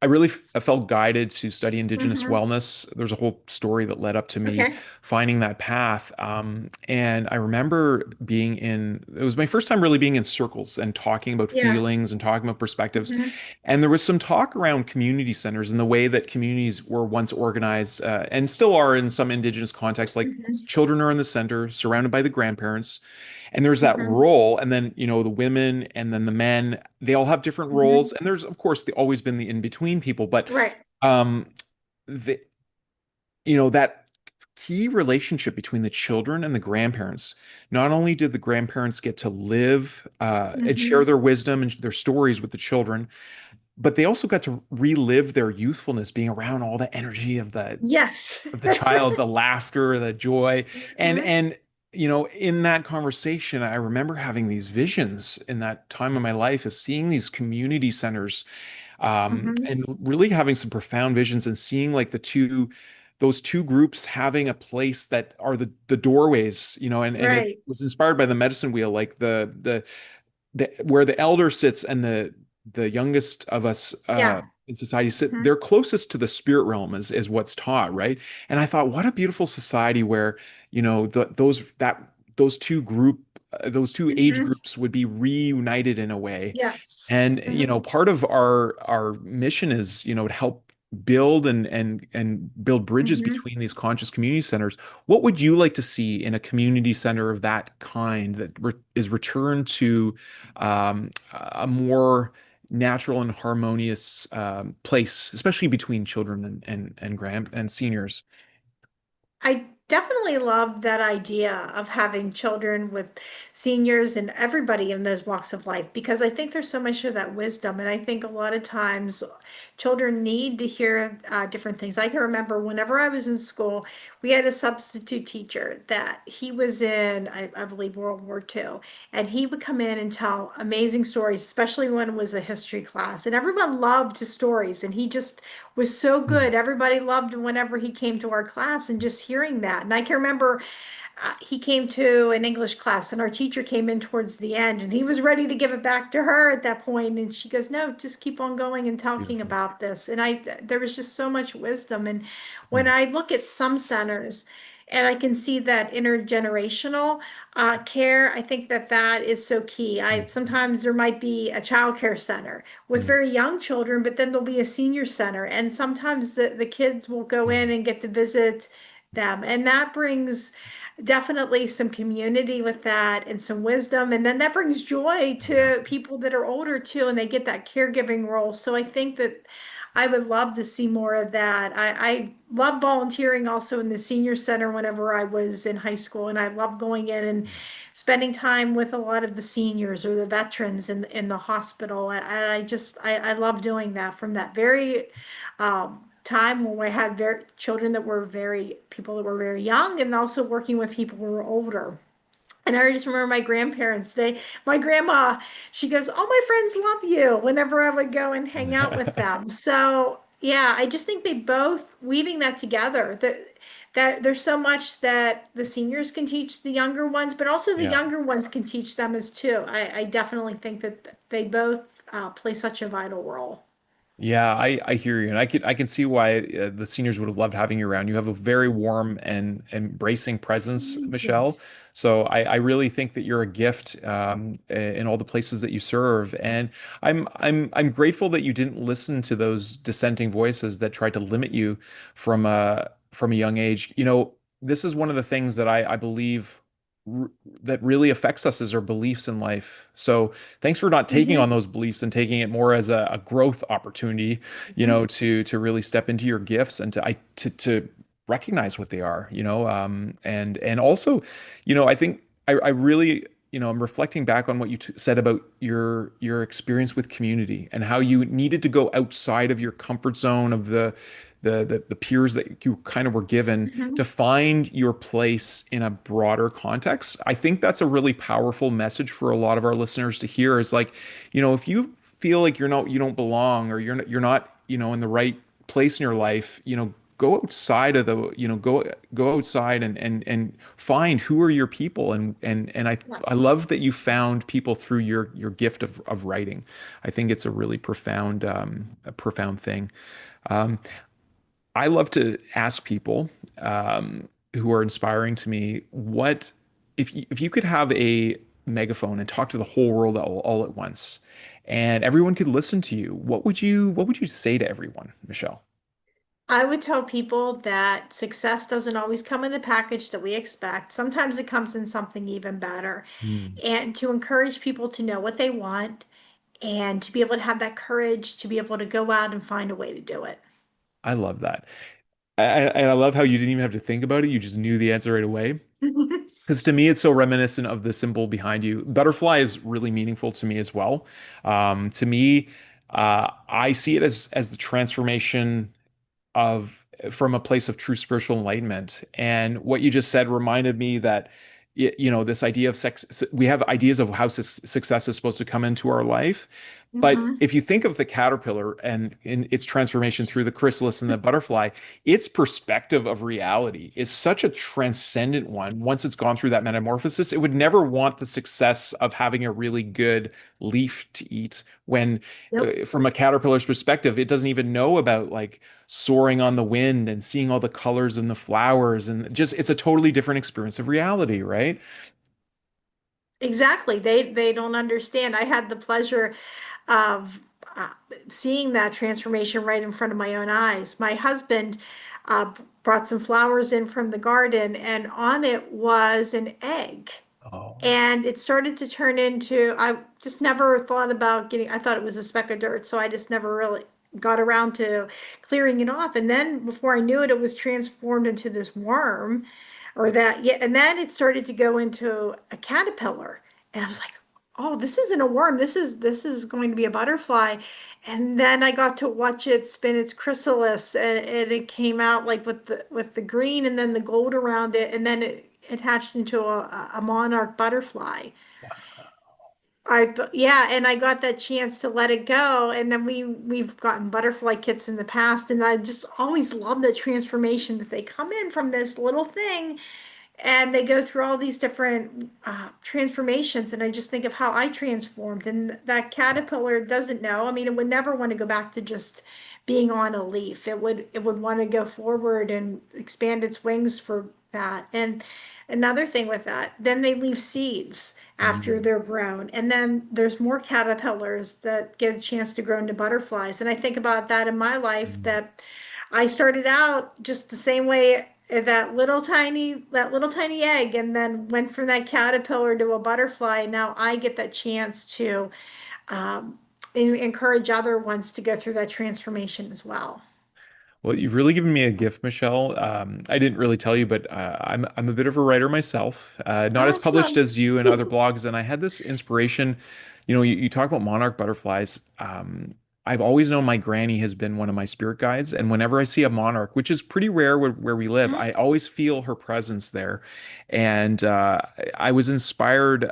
really I felt guided to study Indigenous Hmm. wellness. There's a whole story that led up to me Okay. finding that path. And I remember it was my first time really being in circles and talking about Yeah. feelings and talking about perspectives. Hmm. And there was some talk around community centers and the way that communities were once organized, and still are in some Indigenous contexts. Like Hmm. children are in the center, surrounded by the grandparents, and there's that Hmm. role, and then the women and then the men, they all have different roles, Hmm. and there's of course always been the in-between people, but Right. um the that key relationship between the children and the grandparents. Not only did the grandparents get to live and share Hmm. their wisdom and their stories with the children, but they also got to relive their youthfulness, being around all the energy of the Yes. of the child, the laughter, the joy. And Mhm. in that conversation, I remember having these visions in that time of my life of seeing these community centers, Mhm. and really having some profound visions and seeing like those two groups having a place that are the doorways, and it Right. was inspired by the medicine wheel, like the where the elder sits and the youngest of us Yeah. in society sit, Mhm. they're closest to the spirit realm is what's taught, right? And I thought, what a beautiful society where those two age Mhm. groups would be reunited in a way. Yes. And Mhm. part of our mission is to help build and build bridges Mhm. between these conscious community centers. What would you like to see in a community center of that kind that is returned to a more natural and harmonious place, especially between children and grand and seniors? I definitely love that idea of having children with seniors and everybody in those walks of life because I think there's so much of that wisdom. And I think a lot of times children need to hear different things. I can remember whenever I was in school, we had a substitute teacher that he was in, I believe, World War II. And he would come in and tell amazing stories, especially when it was a history class. And everyone loved his stories. And he just was so Mm. good. Everybody loved whenever he came to our class and just hearing that. And I can remember he came to an English class and our teacher came in towards the end and he was ready to give it back to her at that point. And she goes, no, just keep on going and talking Beautiful. about this. And there was just so much wisdom. And when Mm. I look at some centers, and I can see that intergenerational care. I think that that is so key. I Mm. sometimes there might be a child care center with Mm. very young children, but then there'll be a senior center, and sometimes the kids will go in Mm. and get to visit them, and that brings definitely some community with that and some wisdom, and then that brings joy Yeah. to people that are older too, and they get that caregiving role. So I think that I would love to see more of that. I love volunteering also in the senior center whenever I was in high school, and I love going in and spending time with a lot of the seniors or the veterans in the hospital. And I love doing that from that very time when I had children that were very people that were very young, and also working with people who were older. And I just remember my grandparents, my grandma, she goes, all my friends love you whenever I would go and hang out with them. So yeah, I just think they both weaving that together, that there's so much that the seniors can teach the younger ones, but also the Yeah. younger ones can teach them as too. I definitely think that they both play such a vital role. Yeah, I hear you, and I can see why the seniors would have loved having you around. You have a very warm and embracing presence, Thank you. Michelle. So I really think that you're a gift in all the places that you serve, and I'm grateful that you didn't listen to those dissenting voices that tried to limit you from a young age. This is one of the things that I believe r that really affects us is our beliefs in life. So thanks for not taking on Mhm, those beliefs and taking it more as a growth opportunity, mhm. to really step into your gifts and to recognize what they are, and also, I think I really, I'm reflecting back on what you said about your experience with community and how you needed to go outside of your comfort zone of the peers that you kind of were given to Mhm. find your place in a broader context. I think that's a really powerful message for a lot of our listeners to hear is like, if you feel like you don't belong or you're not, in the right place in your life, go outside of the, go outside and find who are your people and I Yes. love that you found people through your gift of writing. I think it's a really profound thing. Um, I love to ask people who are inspiring to me, what if you could have a megaphone and talk to the whole world all at once, and everyone could listen to you, what would you say to everyone, Michelle? I would tell people that success doesn't always come in the package that we expect. Sometimes it comes in something even better. Hmm. And to encourage people to know what they want and to be able to have that courage to be able to go out and find a way to do it. I love that. And I love how you didn't even have to think about it. You just knew the answer right away. Because to me, it's so reminiscent of the symbol behind you. Butterfly is really meaningful to me as well. To me, I see it as the transformation of from a place of true spiritual enlightenment. And what you just said reminded me that this idea of sex, we have ideas of how success is supposed to come into our life. But Hmm. if you think of the caterpillar and in its transformation through the chrysalis and the butterfly, its perspective of reality is such a transcendent one. Once it's gone through that metamorphosis, it would never want the success of having a really good leaf to eat when, Yep. from a caterpillar's perspective, it doesn't even know about like soaring on the wind and seeing all the colors and the flowers and just it's a totally different experience of reality, right? Exactly. They don't understand. I had the pleasure of seeing that transformation right in front of my own eyes. My husband uh, brought some flowers in from the garden, and on it was an egg. Oh, And it started to turn into, I just never thought about getting, I thought it was a speck of dirt, so I just never really got around to clearing it off. And then before I knew it, it was transformed into this worm or that, yeah, and then it started to go into a caterpillar. And I was like, oh, this isn't a worm. This is going to be a butterfly. And then I got to watch it spin its chrysalis and it came out like with the green and then the gold around it, and then it hatched into a monarch butterfly. Yeah, and I got that chance to let it go, and then we've gotten butterfly kits in the past, and I just always love the transformation that they come in from this little thing and they go through all these different transformations. And I just think of how I transformed, and that caterpillar doesn't know. I mean, it would never want to go back to just being on a leaf. It would want to go forward and expand its wings for that. And another thing with that, then they leave seeds after mm, they're grown, and then there's more caterpillars that get a chance to grow into butterflies. And I think about that in my life, mm. that I started out just the same way, that little tiny egg, and then went from that caterpillar to a butterfly. And now I get that chance to um, encourage other ones to go through that transformation as well. Well, you've really given me a gift, Michelle. I didn't really tell you, but I'm a bit of a writer myself, not as published Awesome. as you and other blogs. And I had this inspiration. You talk about monarch butterflies. I've always known my granny has been one of my spirit guides, and whenever I see a monarch, which is pretty rare where we live, I always feel her presence there. And I was inspired.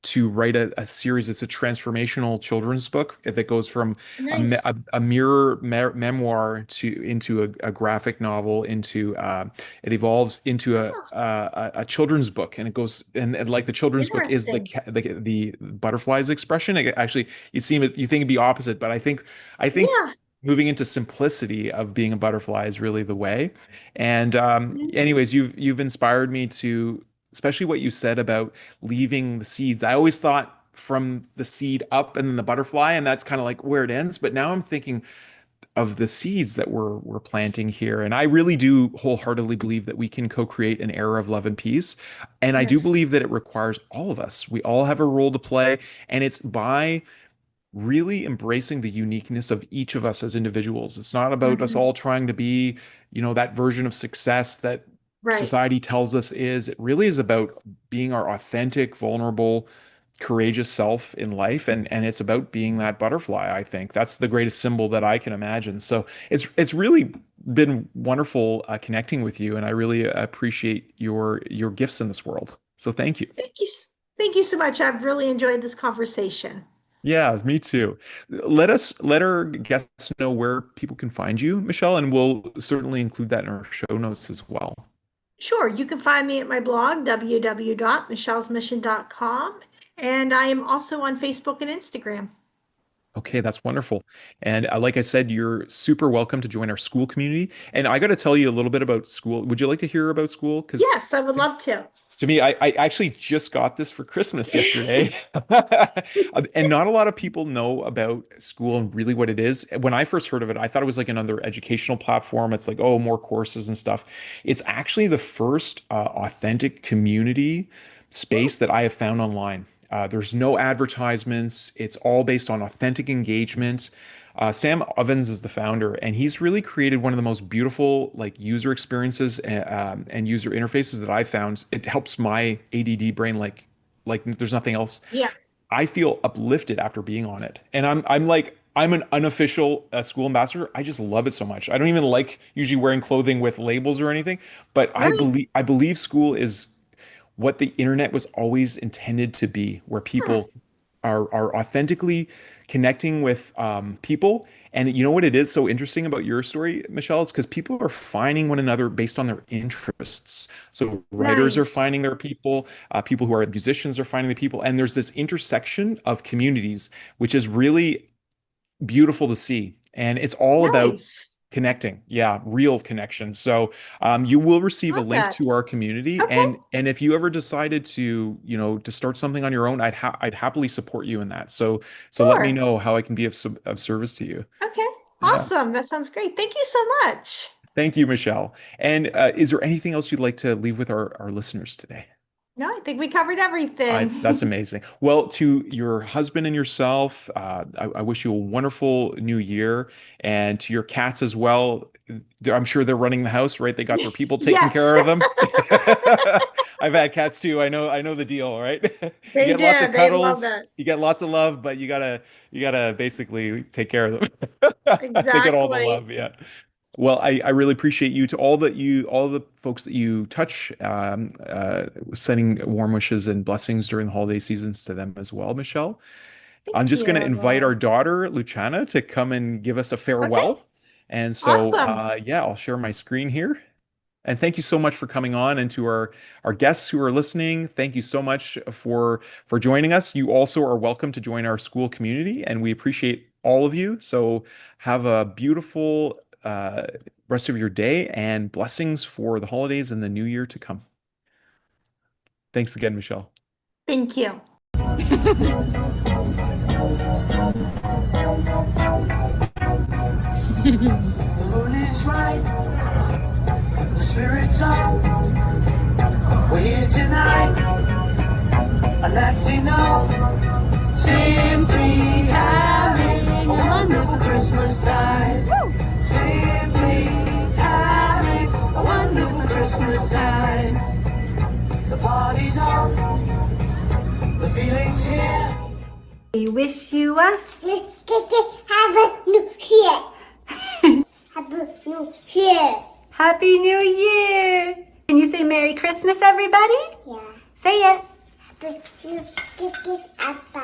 to write a series. It's a transformational children's book that goes from Nice. a mirror memoir into a graphic novel into it evolves into Oh, a children's book, and it goes and like the children's book is interesting. the butterflies expression. Actually, you think it'd be opposite, but I think Yeah. moving into simplicity of being a butterfly is really the way. And anyways, you've inspired me to, especially what you said about leaving the seeds. I always thought from the seed up and then the butterfly, and that's kind of like where it ends. But now I'm thinking of the seeds that we're planting here. And I really do wholeheartedly believe that we can co-create an era of love and peace. And I do believe Yes. that it requires all of us. We all have a role to play, and it's by really embracing the uniqueness of each of us as individuals. It's not about us Hmm. all trying to be, that version of success that Right. society tells us is. It really is about being our authentic, vulnerable, courageous self in life, and it's about being that butterfly. I think that's the greatest symbol that I can imagine. So it's really been wonderful connecting with you, and I really appreciate your gifts in this world. So thank you. Thank you. Thank you so much. I've really enjoyed this conversation. Yeah, me too. Let our guests know where people can find you, Michelle, and we'll certainly include that in our show notes as well. Sure, you can find me at my blog, www.michellesmission.com, and I am also on Facebook and Instagram. Okay, that's wonderful. And like I said, you're super welcome to join our school community. And I got to tell you a little bit about school. Would you like to hear about school? Because Yes, I would love to. to me, I actually just got this for Christmas yesterday. And not a lot of people know about school and really what it is. When I first heard of it, I thought it was like another educational platform. It's like, oh, more courses and stuff. It's actually the first authentic community Oh, space that I have found online. There's no advertisements. It's all based on authentic engagement. Sam Ovens is the founder, and he's really created one of the most beautiful like user experiences and user interfaces that I've found. It helps my ADD brain like there's nothing else. yeah, I feel uplifted after being on it, and I'm an unofficial school ambassador. I just love it so much. I don't even like usually wearing clothing with labels or anything, but right. I believe school is what the internet was always intended to be, where Hmm, people are authentically connecting with people. And you know what it is so interesting about your story, Michelle, is because people are finding one another based on their interests. So writers are nice, finding their people, people who are musicians are finding the people, and there's this intersection of communities, which is really beautiful to see. And it's all about nice. connecting. Yeah, real connection. So you will receive a Love link that. to our community, Okay, and if you ever decided to, to start something on your own, I'd happily support you in that. So let me sure. know how I can be of service to you. Okay, Yeah. awesome. That sounds great. Thank you so much. Thank you, Michelle. And is there anything else you'd like to leave with our listeners today? No, I think we covered everything. That's amazing. Well, to your husband and yourself, I wish you a wonderful new year, and to your cats as well. I'm sure they're running the house, right? They got their people taking Yes, care of them. I've had cats too. I know the deal, right? You they get lots do. of They love cuddles, it. you get lots of love, but you gotta basically take care of them. They get all the Exactly. love, yeah. Well, I really appreciate you to all the folks that you touch, sending warm wishes and blessings during the holiday seasons to them as well, Michelle. I'm Thank just going to invite our you. daughter, Luciana, to come and give us a Okay, farewell. And so, awesome. yeah, I'll share my screen here. And thank you so much for coming on, and to our guests who are listening, thank you so much for joining us. You also are welcome to join our school community, and we appreciate all of you. So have a beautiful rest of your day, and blessings for the holidays and the new year to come. Thanks again, Michelle. Thank you. The moon is right, the spirit's up. We're here tonight, and that's enough. Simply having a wonderful Christmas time. Simply having a wonderful Christmas time. The party's on, the feeling's here. We wish you a Have a new year. Have a new year. Happy New Year! Can you say Merry Christmas, everybody? Yeah. Say it. Happy New Year, Papa.